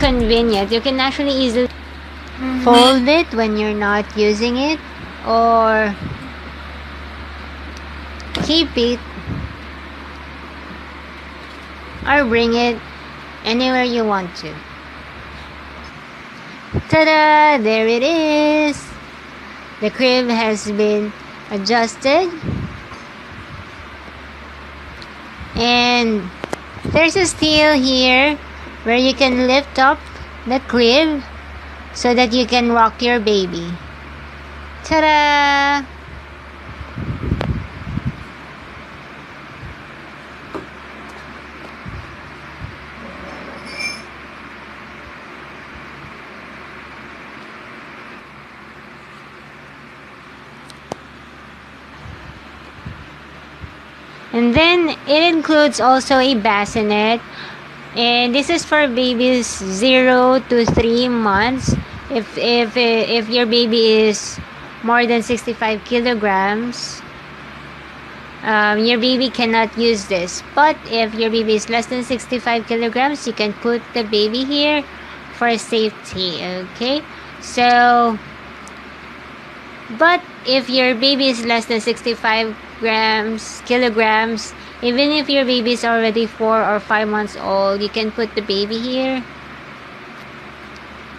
convenient. You can actually easily fold it when you're not using it, or keep it, or bring it anywhere you want to. Ta-da! There it is! The crib has been adjusted, and there's a steel here where you can lift up the crib so that you can rock your baby. Ta-da! And then it includes also a bassinet, and this is for babies 0 to 3 months. If your baby is more than 65 kilograms, your baby cannot use this. But if your baby is less than 65 kilograms, you can put the baby here for safety. Okay, so but if your baby is less than 65 kilograms, even if your baby is already 4 or 5 months old, you can put the baby here.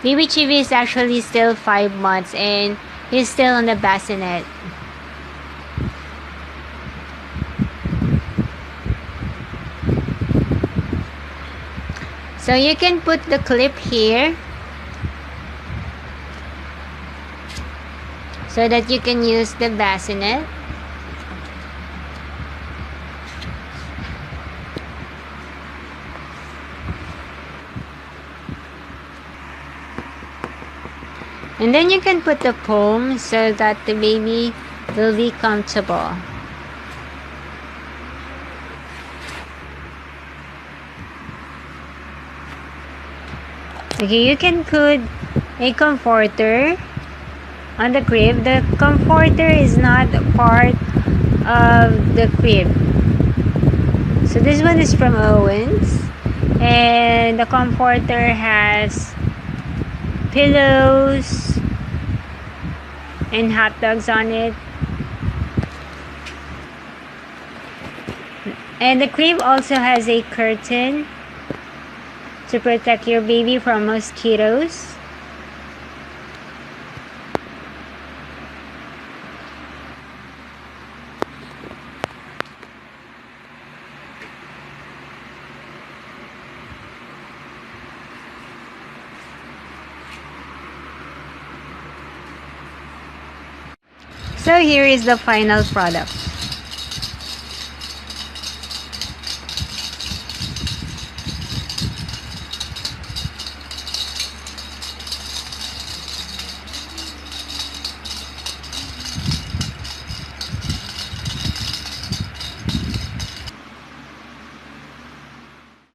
Baby Chibi is actually still 5 months and he's still on the bassinet. So you can put the clip here so that you can use the bassinet. And then you can put the foam so that the baby will be comfortable. Okay, you can put a comforter on the crib. The comforter is not part of the crib. So this one is from Owens, and the comforter has pillows and hot dogs on it. And the crib also has a curtain to protect your baby from mosquitoes. So here is the final product.